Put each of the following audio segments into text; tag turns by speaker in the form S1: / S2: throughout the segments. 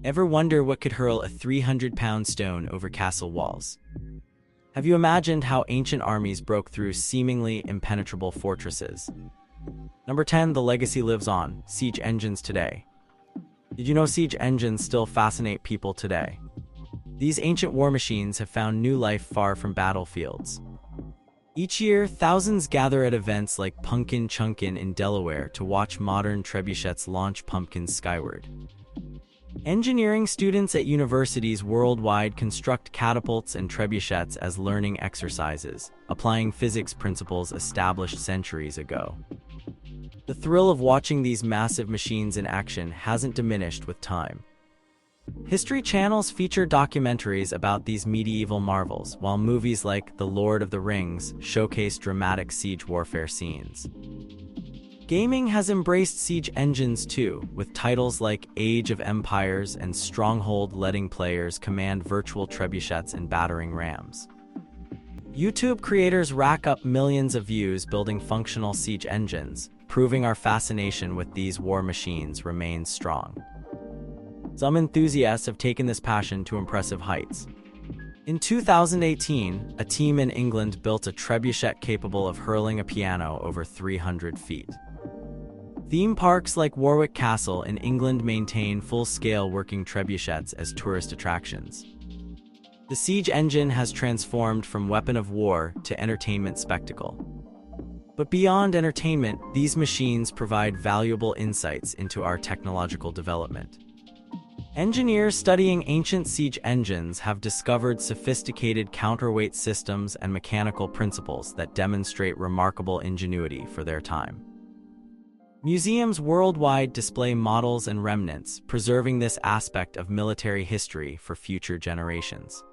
S1: Ever wonder what could hurl a 300-pound stone over castle walls? Have you imagined how ancient armies broke through seemingly impenetrable fortresses? Number 10. The legacy lives on. Siege engines today. Did you know siege engines still fascinate people today? These ancient war machines have found new life far from battlefields. Each year, thousands gather at events like Punkin Chunkin in Delaware to watch modern trebuchets launch pumpkins skyward. Engineering students at universities worldwide construct catapults and trebuchets as learning exercises, applying physics principles established centuries ago. The thrill of watching these massive machines in action hasn't diminished with time. History channels feature documentaries about these medieval marvels, while movies like The Lord of the Rings showcase dramatic siege warfare scenes. Gaming has embraced siege engines too, with titles like Age of Empires and Stronghold letting players command virtual trebuchets and battering rams. YouTube creators rack up millions of views building functional siege engines, proving our fascination with these war machines remains strong. Some enthusiasts have taken this passion to impressive heights. In 2018, a team in England built a trebuchet capable of hurling a piano over 300 feet. Theme parks like Warwick Castle in England maintain full-scale working trebuchets as tourist attractions. The siege engine has transformed from weapon of war to entertainment spectacle. But beyond entertainment, these machines provide valuable insights into our technological development. Engineers studying ancient siege engines have discovered sophisticated counterweight systems and mechanical principles that demonstrate remarkable ingenuity for their time. Museums worldwide display models and remnants, preserving this aspect of military history for future generations.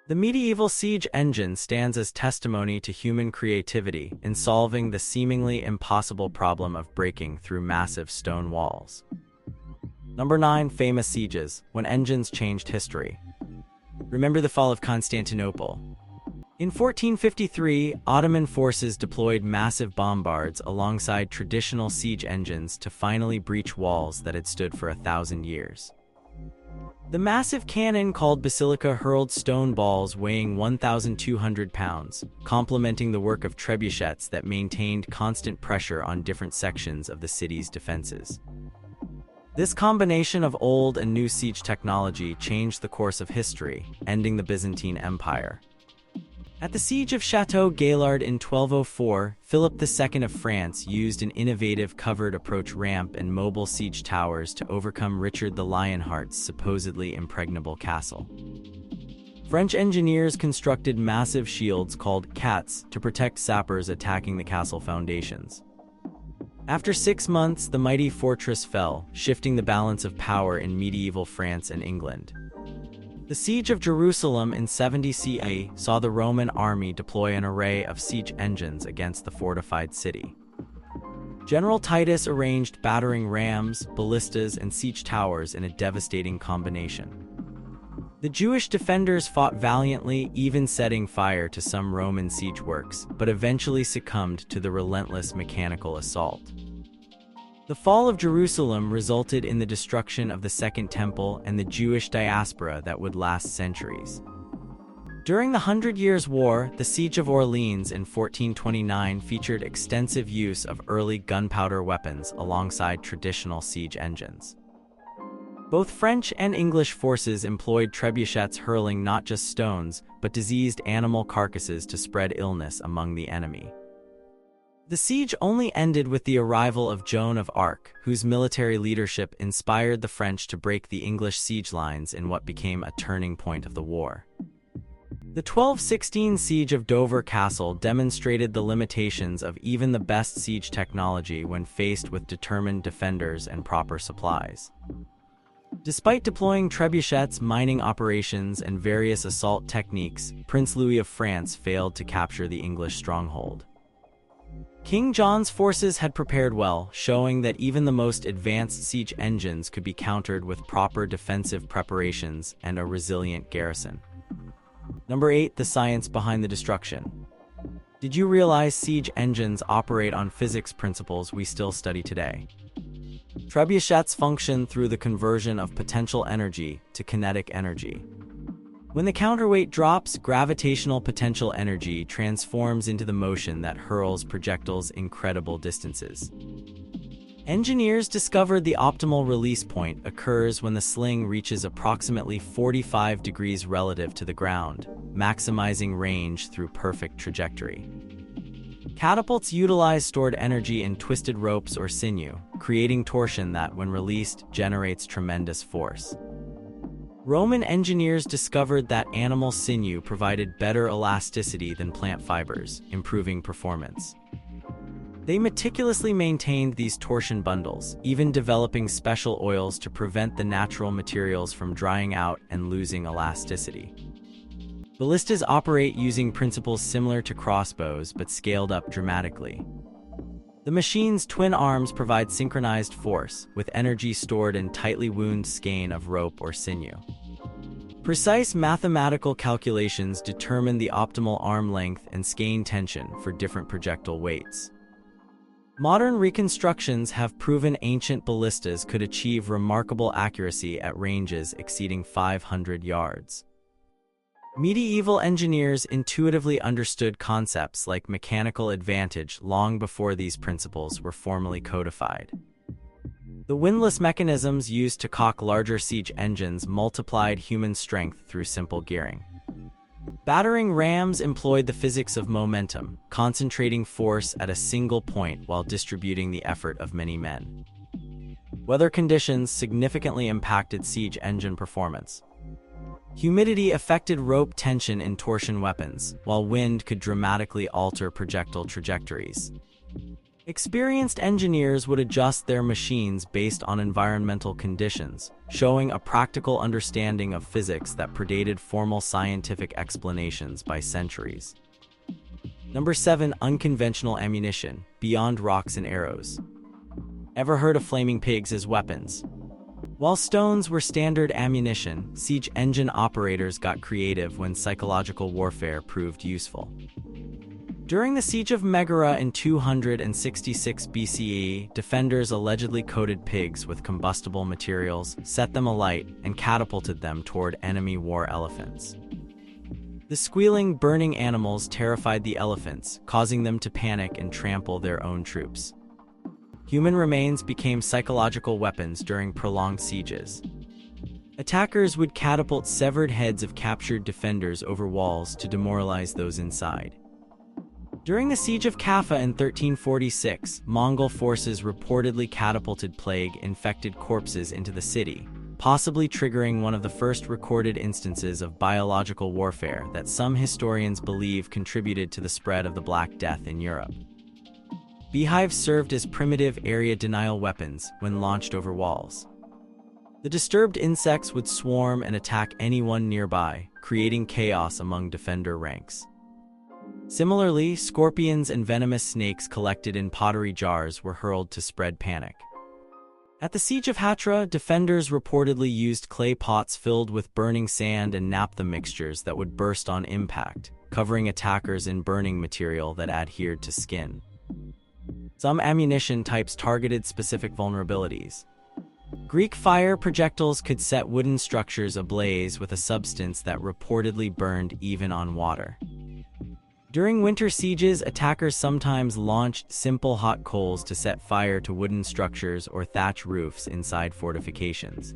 S1: The medieval siege engine stands as testimony to human creativity in solving the seemingly impossible problem of breaking through massive stone walls. Number 9. Famous sieges, when engines changed history. Remember the fall of Constantinople. In 1453, Ottoman forces deployed massive bombards alongside traditional siege engines to finally breach walls that had stood for 1,000 years. The massive cannon called basilica hurled stone balls weighing 1,200 pounds, complementing the work of trebuchets that maintained constant pressure on different sections of the city's defenses. This combination of old and new siege technology changed the course of history, ending the Byzantine Empire. At the Siege of Chateau Gaillard in 1204, Philip II of France used an innovative covered approach ramp and mobile siege towers to overcome Richard the Lionheart's supposedly impregnable castle. French engineers constructed massive shields called cats to protect sappers attacking the castle foundations. After 6 months, the mighty fortress fell, shifting the balance of power in medieval France and England. The Siege of Jerusalem in 70 CE saw the Roman army deploy an array of siege engines against the fortified city. General Titus arranged battering rams, ballistas, and siege towers in a devastating combination. The Jewish defenders fought valiantly, even setting fire to some Roman siege works, but eventually succumbed to the relentless mechanical assault. The fall of Jerusalem resulted in the destruction of the Second Temple and the Jewish diaspora that would last centuries. During the Hundred Years' War, the Siege of Orleans in 1429 featured extensive use of early gunpowder weapons alongside traditional siege engines. Both French and English forces employed trebuchets hurling not just stones, but diseased animal carcasses to spread illness among the enemy. The siege only ended with the arrival of Joan of Arc, whose military leadership inspired the French to break the English siege lines in what became a turning point of the war. The 1216 Siege of Dover Castle demonstrated the limitations of even the best siege technology when faced with determined defenders and proper supplies. Despite deploying trebuchets, mining operations, and various assault techniques, Prince Louis of France failed to capture the English stronghold. King John's forces had prepared well, showing that even the most advanced siege engines could be countered with proper defensive preparations and a resilient garrison. Number 8. The science behind the destruction. Did you realize siege engines operate on physics principles we still study today? Trebuchets function through the conversion of potential energy to kinetic energy. When the counterweight drops, gravitational potential energy transforms into the motion that hurls projectiles incredible distances. Engineers discovered the optimal release point occurs when the sling reaches approximately 45 degrees relative to the ground, maximizing range through perfect trajectory. Catapults utilize stored energy in twisted ropes or sinew, creating torsion that, when released, generates tremendous force. Roman engineers discovered that animal sinew provided better elasticity than plant fibers, improving performance. They meticulously maintained these torsion bundles, even developing special oils to prevent the natural materials from drying out and losing elasticity. Ballistas operate using principles similar to crossbows but scaled up dramatically. The machine's twin arms provide synchronized force, with energy stored in tightly wound skein of rope or sinew. Precise mathematical calculations determine the optimal arm length and skein tension for different projectile weights. Modern reconstructions have proven ancient ballistas could achieve remarkable accuracy at ranges exceeding 500 yards. Medieval engineers intuitively understood concepts like mechanical advantage long before these principles were formally codified. The windlass mechanisms used to cock larger siege engines multiplied human strength through simple gearing. Battering rams employed the physics of momentum, concentrating force at a single point while distributing the effort of many men. Weather conditions significantly impacted siege engine performance. Humidity affected rope tension in torsion weapons, while wind could dramatically alter projectile trajectories. Experienced engineers would adjust their machines based on environmental conditions, showing a practical understanding of physics that predated formal scientific explanations by centuries. Number 7. Unconventional ammunition, beyond rocks and arrows. Ever heard of flaming pigs as weapons? While stones were standard ammunition, siege engine operators got creative when psychological warfare proved useful. During the Siege of Megara in 266 BCE, defenders allegedly coated pigs with combustible materials, set them alight, and catapulted them toward enemy war elephants. The squealing, burning animals terrified the elephants, causing them to panic and trample their own troops. Human remains became psychological weapons during prolonged sieges. Attackers would catapult severed heads of captured defenders over walls to demoralize those inside. During the Siege of Kaffa in 1346, Mongol forces reportedly catapulted plague-infected corpses into the city, possibly triggering one of the first recorded instances of biological warfare that some historians believe contributed to the spread of the Black Death in Europe. Beehives served as primitive area denial weapons when launched over walls. The disturbed insects would swarm and attack anyone nearby, creating chaos among defender ranks. Similarly, scorpions and venomous snakes collected in pottery jars were hurled to spread panic. At the Siege of Hatra, defenders reportedly used clay pots filled with burning sand and naphtha mixtures that would burst on impact, covering attackers in burning material that adhered to skin. Some ammunition types targeted specific vulnerabilities. Greek fire projectiles could set wooden structures ablaze with a substance that reportedly burned even on water. During winter sieges, attackers sometimes launched simple hot coals to set fire to wooden structures or thatch roofs inside fortifications.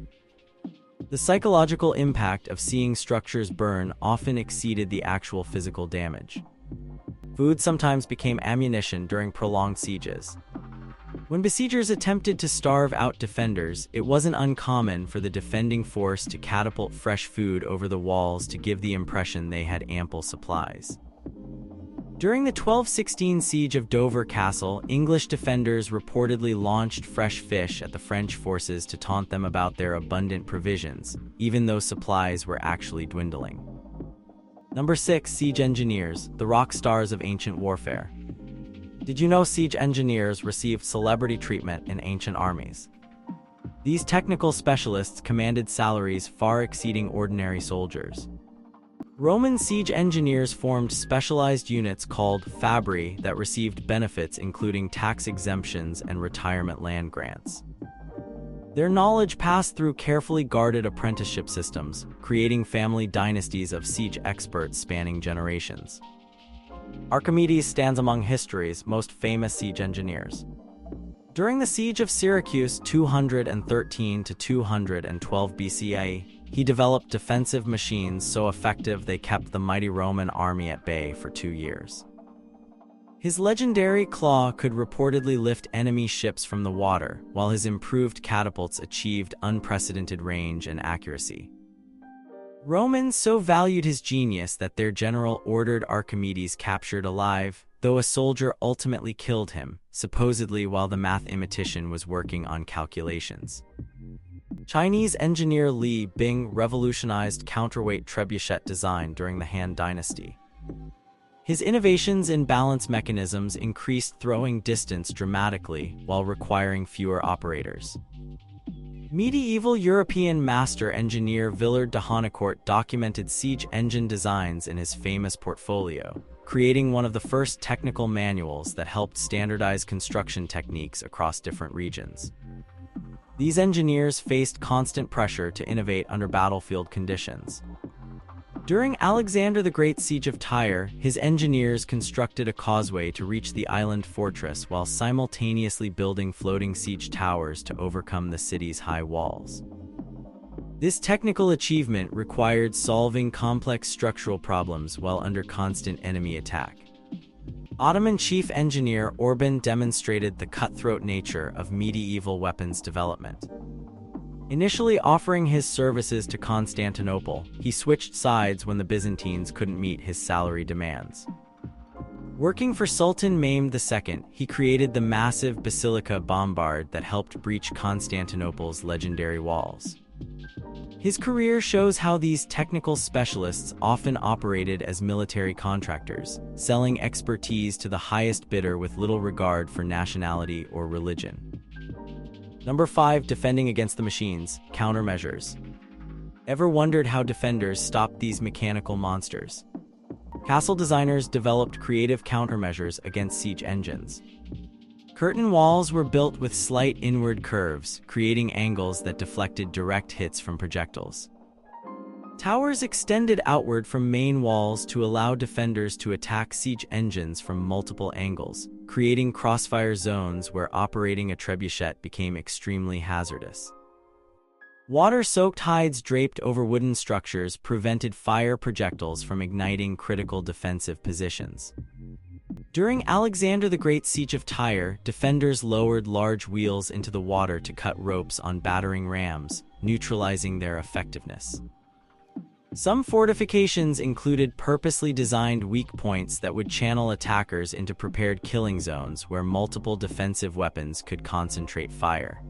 S1: The psychological impact of seeing structures burn often exceeded the actual physical damage. Food sometimes became ammunition during prolonged sieges. When besiegers attempted to starve out defenders, it wasn't uncommon for the defending force to catapult fresh food over the walls to give the impression they had ample supplies. During the 1216 siege of Dover Castle, English defenders reportedly launched fresh fish at the French forces to taunt them about their abundant provisions, even though supplies were actually dwindling. Number 6. Siege engineers, the rock stars of ancient warfare. Did you know siege engineers received celebrity treatment in ancient armies? These technical specialists commanded salaries far exceeding ordinary soldiers. Roman siege engineers formed specialized units called fabri that received benefits including tax exemptions and retirement land grants. Their knowledge passed through carefully guarded apprenticeship systems, creating family dynasties of siege experts spanning generations. Archimedes stands among history's most famous siege engineers. During the Siege of Syracuse 213 to 212 BCE, he developed defensive machines so effective they kept the mighty Roman army at bay for 2 years. His legendary claw could reportedly lift enemy ships from the water, while his improved catapults achieved unprecedented range and accuracy. Romans so valued his genius that their general ordered Archimedes captured alive, though a soldier ultimately killed him, supposedly while the mathematician was working on calculations. Chinese engineer Li Bing revolutionized counterweight trebuchet design during the Han Dynasty. His innovations in balance mechanisms increased throwing distance dramatically while requiring fewer operators. Medieval European master engineer Villard de Honnecourt documented siege engine designs in his famous portfolio, creating one of the first technical manuals that helped standardize construction techniques across different regions. These engineers faced constant pressure to innovate under battlefield conditions. During Alexander the Great's Siege of Tyre, his engineers constructed a causeway to reach the island fortress while simultaneously building floating siege towers to overcome the city's high walls. This technical achievement required solving complex structural problems while under constant enemy attack. Ottoman chief engineer Orban demonstrated the cutthroat nature of medieval weapons development. Initially offering his services to Constantinople, he switched sides when the Byzantines couldn't meet his salary demands. Working for Sultan Mehmed II, he created the massive basilica bombard that helped breach Constantinople's legendary walls. His career shows how these technical specialists often operated as military contractors, selling expertise to the highest bidder with little regard for nationality or religion. Number 5. Defending against the machines, countermeasures. Ever wondered how defenders stopped these mechanical monsters? Castle designers developed creative countermeasures against siege engines. Curtain walls were built with slight inward curves, creating angles that deflected direct hits from projectiles. Towers extended outward from main walls to allow defenders to attack siege engines from multiple angles, creating crossfire zones where operating a trebuchet became extremely hazardous. Water-soaked hides draped over wooden structures prevented fire projectiles from igniting critical defensive positions. During Alexander the Great's Siege of Tyre, defenders lowered large wheels into the water to cut ropes on battering rams, neutralizing their effectiveness. Some fortifications included purposely designed weak points that would channel attackers into prepared killing zones where multiple defensive weapons could concentrate fire.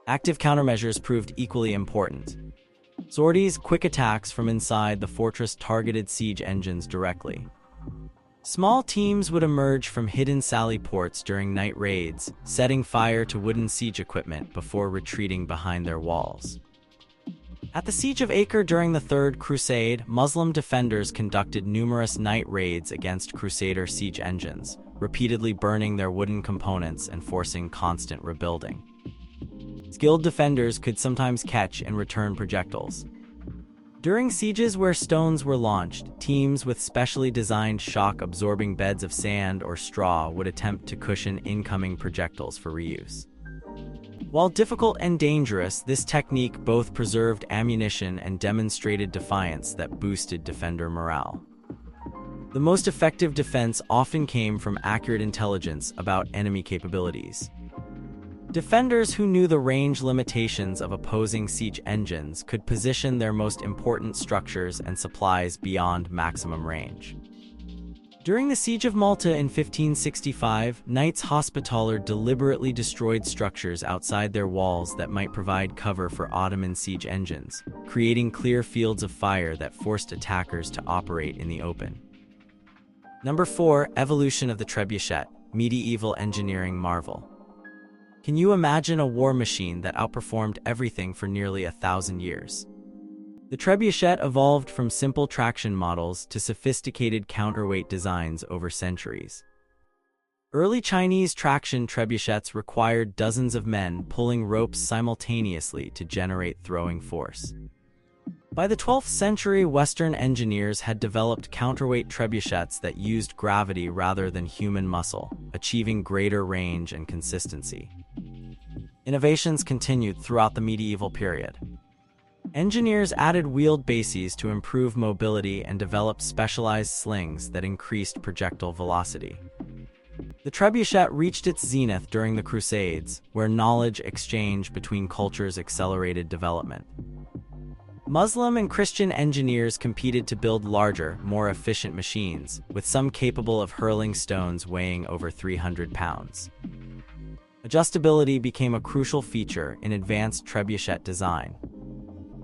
S1: Active countermeasures proved equally important. Sorties, quick attacks from inside the fortress targeted siege engines directly. Small teams would emerge from hidden sally ports during night raids, setting fire to wooden siege equipment before retreating behind their walls. At the Siege of Acre during the Third Crusade, Muslim defenders conducted numerous night raids against Crusader siege engines, repeatedly burning their wooden components and forcing constant rebuilding. Skilled defenders could sometimes catch and return projectiles. During sieges where stones were launched, teams with specially designed shock-absorbing beds of sand or straw would attempt to cushion incoming projectiles for reuse. While difficult and dangerous, this technique both preserved ammunition and demonstrated defiance that boosted defender morale. The most effective defense often came from accurate intelligence about enemy capabilities. Defenders who knew the range limitations of opposing siege engines could position their most important structures and supplies beyond maximum range. During the Siege of Malta in 1565, Knights Hospitaller deliberately destroyed structures outside their walls that might provide cover for Ottoman siege engines, creating clear fields of fire that forced attackers to operate in the open. Number 4. Evolution of the trebuchet, medieval engineering marvel. Can you imagine a war machine that outperformed everything for nearly 1,000 years? The trebuchet evolved from simple traction models to sophisticated counterweight designs over centuries. Early Chinese traction trebuchets required dozens of men pulling ropes simultaneously to generate throwing force. By the 12th century, Western engineers had developed counterweight trebuchets that used gravity rather than human muscle, achieving greater range and consistency. Innovations continued throughout the medieval period. Engineers added wheeled bases to improve mobility and developed specialized slings that increased projectile velocity. The trebuchet reached its zenith during the Crusades, where knowledge exchange between cultures accelerated development. Muslim and Christian engineers competed to build larger, more efficient machines, with some capable of hurling stones weighing over 300 pounds. Adjustability became a crucial feature in advanced trebuchet design.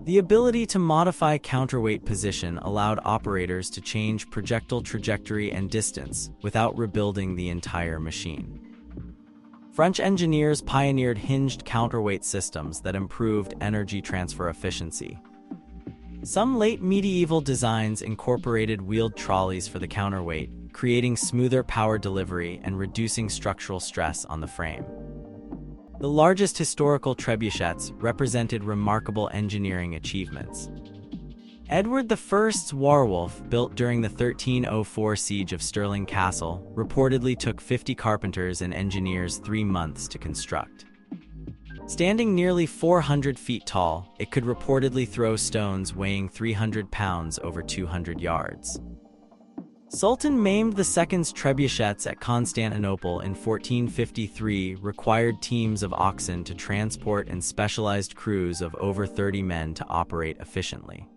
S1: The ability to modify counterweight position allowed operators to change projectile trajectory and distance without rebuilding the entire machine. French engineers pioneered hinged counterweight systems that improved energy transfer efficiency. Some late medieval designs incorporated wheeled trolleys for the counterweight, creating smoother power delivery and reducing structural stress on the frame. The largest historical trebuchets represented remarkable engineering achievements. Edward I's Warwolf, built during the 1304 siege of Stirling Castle, reportedly took 50 carpenters and engineers 3 months to construct. Standing nearly 400 feet tall, it could reportedly throw stones weighing 300 pounds over 200 yards. Sultan Mehmed II's trebuchets at Constantinople in 1453 required teams of oxen to transport and specialized crews of over 30 men to operate efficiently.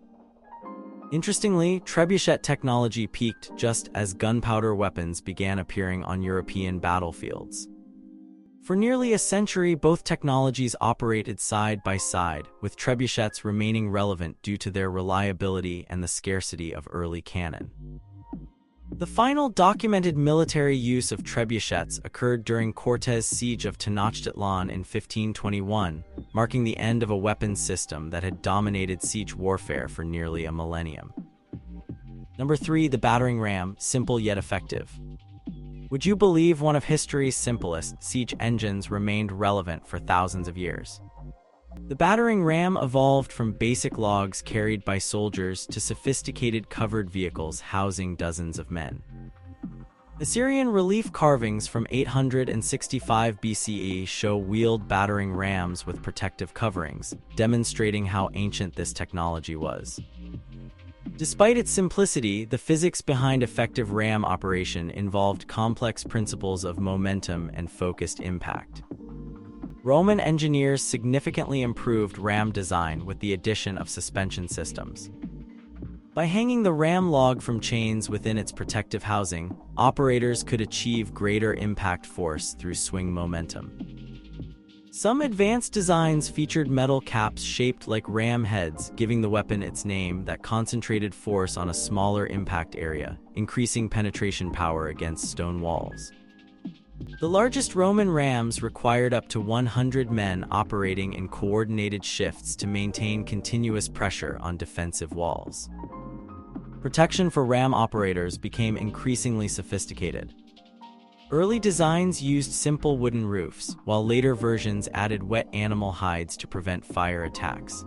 S1: Interestingly, trebuchet technology peaked just as gunpowder weapons began appearing on European battlefields. For nearly a century, both technologies operated side by side, with trebuchets remaining relevant due to their reliability and the scarcity of early cannon. The final documented military use of trebuchets occurred during Cortes' siege of Tenochtitlan in 1521, marking the end of a weapons system that had dominated siege warfare for nearly a millennium. Number 3. The battering ram, simple yet effective. Would you believe one of history's simplest siege engines remained relevant for thousands of years? The battering ram evolved from basic logs carried by soldiers to sophisticated covered vehicles housing dozens of men. Assyrian relief carvings from 865 BCE show wheeled battering rams with protective coverings, demonstrating how ancient this technology was. Despite its simplicity, the physics behind effective ram operation involved complex principles of momentum and focused impact. Roman engineers significantly improved ram design with the addition of suspension systems. By hanging the ram log from chains within its protective housing, operators could achieve greater impact force through swing momentum. Some advanced designs featured metal caps shaped like ram heads, giving the weapon its name that concentrated force on a smaller impact area, increasing penetration power against stone walls. The largest Roman rams required up to 100 men operating in coordinated shifts to maintain continuous pressure on defensive walls. Protection for ram operators became increasingly sophisticated. Early designs used simple wooden roofs, while later versions added wet animal hides to prevent fire attacks.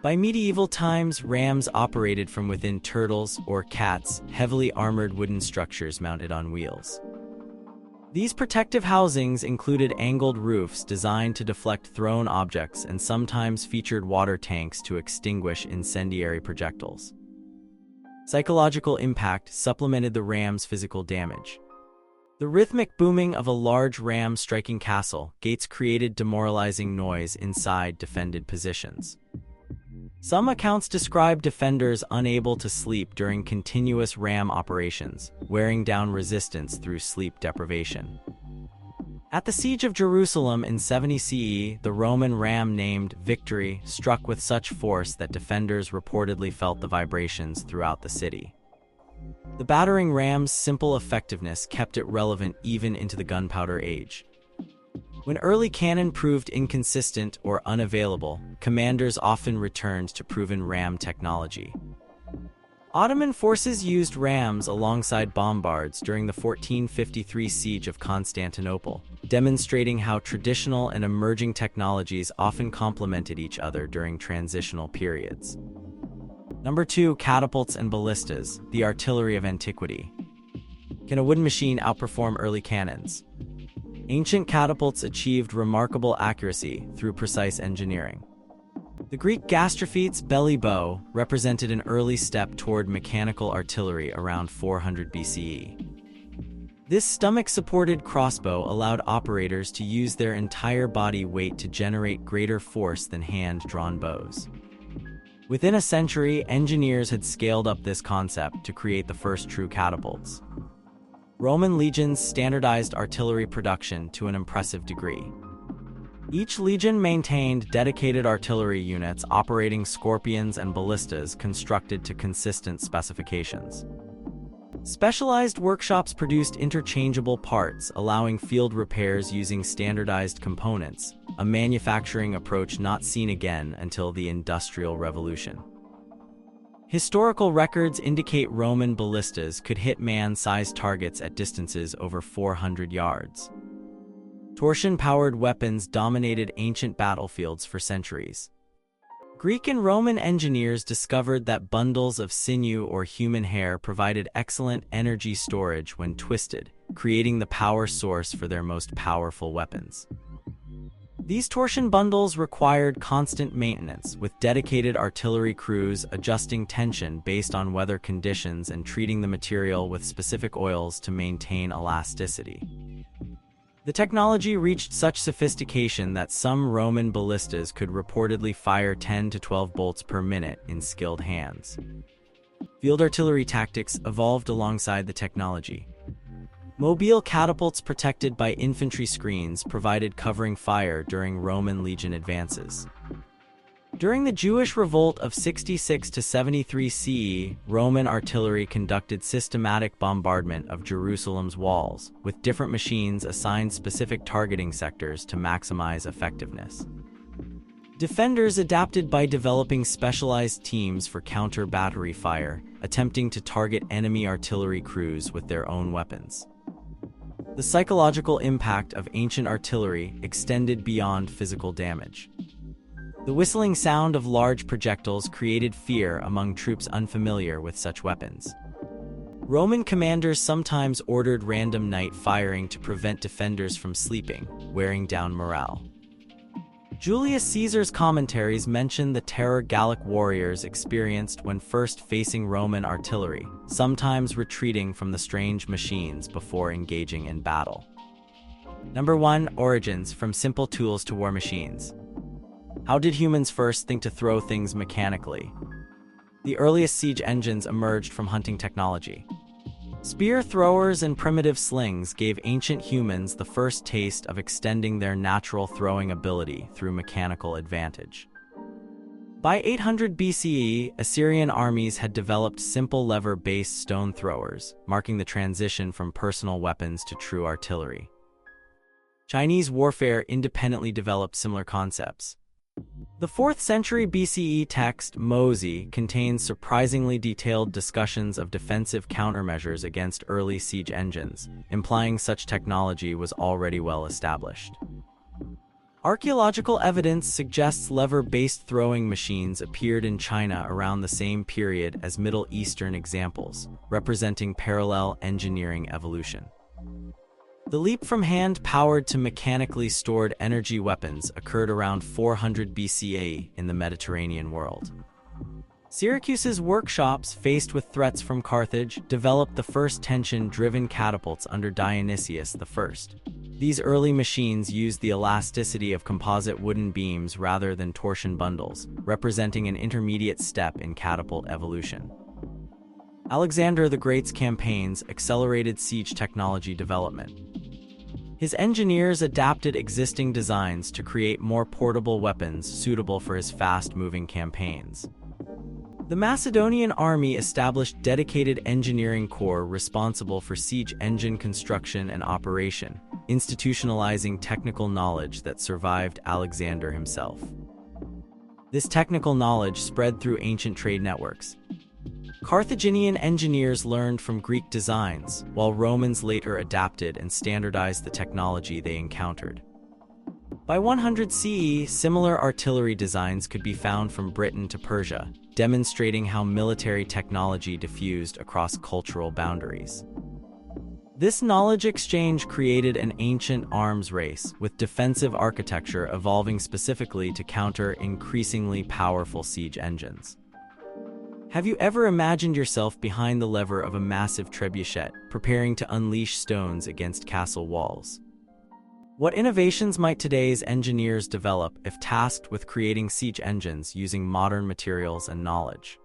S1: By medieval times, rams operated from within turtles or cats, heavily armored wooden structures mounted on wheels. These protective housings included angled roofs designed to deflect thrown objects and sometimes featured water tanks to extinguish incendiary projectiles. Psychological impact supplemented the ram's physical damage. The rhythmic booming of a large ram striking castle gates created demoralizing noise inside defended positions. Some accounts describe defenders unable to sleep during continuous ram operations, wearing down resistance through sleep deprivation. At the Siege of Jerusalem in 70 CE, the Roman ram named Victory struck with such force that defenders reportedly felt the vibrations throughout the city. The battering ram's simple effectiveness kept it relevant even into the gunpowder age. When early cannon proved inconsistent or unavailable, commanders often returned to proven ram technology. Ottoman forces used rams alongside bombards during the 1453 siege of Constantinople, demonstrating how traditional and emerging technologies often complemented each other during transitional periods. Number 2. Catapults and ballistas, the artillery of antiquity. Can a wooden machine outperform early cannons? Ancient catapults achieved remarkable accuracy through precise engineering. The Greek gastrophetes belly bow represented an early step toward mechanical artillery around 400 BCE. This stomach-supported crossbow allowed operators to use their entire body weight to generate greater force than hand-drawn bows. Within a century, engineers had scaled up this concept to create the first true catapults. Roman legions standardized artillery production to an impressive degree. Each legion maintained dedicated artillery units operating scorpions and ballistas constructed to consistent specifications. Specialized workshops produced interchangeable parts, allowing field repairs using standardized components, a manufacturing approach not seen again until the Industrial Revolution. Historical records indicate Roman ballistas could hit man-sized targets at distances over 400 yards. Torsion-powered weapons dominated ancient battlefields for centuries. Greek and Roman engineers discovered that bundles of sinew or human hair provided excellent energy storage when twisted, creating the power source for their most powerful weapons. These torsion bundles required constant maintenance, with dedicated artillery crews adjusting tension based on weather conditions and treating the material with specific oils to maintain elasticity. The technology reached such sophistication that some Roman ballistas could reportedly fire 10 to 12 bolts per minute in skilled hands. Field artillery tactics evolved alongside the technology. Mobile catapults protected by infantry screens provided covering fire during Roman legion advances. During the Jewish revolt of 66 to 73 CE, Roman artillery conducted systematic bombardment of Jerusalem's walls, with different machines assigned specific targeting sectors to maximize effectiveness. Defenders adapted by developing specialized teams for counter-battery fire, attempting to target enemy artillery crews with their own weapons. The psychological impact of ancient artillery extended beyond physical damage. The whistling sound of large projectiles created fear among troops unfamiliar with such weapons. Roman commanders sometimes ordered random night firing to prevent defenders from sleeping, wearing down morale. Julius Caesar's commentaries mention the terror Gallic warriors experienced when first facing Roman artillery, sometimes retreating from the strange machines before engaging in battle. Number 1. Origins, from simple tools to war machines. How did humans first think to throw things mechanically? The earliest siege engines emerged from hunting technology. Spear throwers and primitive slings gave ancient humans the first taste of extending their natural throwing ability through mechanical advantage. By 800 BCE, Assyrian armies had developed simple lever-based stone throwers, marking the transition from personal weapons to true artillery. Chinese warfare independently developed similar concepts. The 4th century BCE text, Mozi, contains surprisingly detailed discussions of defensive countermeasures against early siege engines, implying such technology was already well established. Archaeological evidence suggests lever-based throwing machines appeared in China around the same period as Middle Eastern examples, representing parallel engineering evolution. The leap from hand-powered to mechanically stored energy weapons occurred around 400 BCE in the Mediterranean world. Syracuse's workshops, faced with threats from Carthage, developed the first tension-driven catapults under Dionysius I. These early machines used the elasticity of composite wooden beams rather than torsion bundles, representing an intermediate step in catapult evolution. Alexander the Great's campaigns accelerated siege technology development. His engineers adapted existing designs to create more portable weapons suitable for his fast-moving campaigns. The Macedonian army established dedicated engineering corps responsible for siege engine construction and operation, institutionalizing technical knowledge that survived Alexander himself. This technical knowledge spread through ancient trade networks. Carthaginian engineers learned from Greek designs, while Romans later adapted and standardized the technology they encountered. By 100 CE, similar artillery designs could be found from Britain to Persia, demonstrating how military technology diffused across cultural boundaries. This knowledge exchange created an ancient arms race, with defensive architecture evolving specifically to counter increasingly powerful siege engines. Have you ever imagined yourself behind the lever of a massive trebuchet, preparing to unleash stones against castle walls? What innovations might today's engineers develop if tasked with creating siege engines using modern materials and knowledge?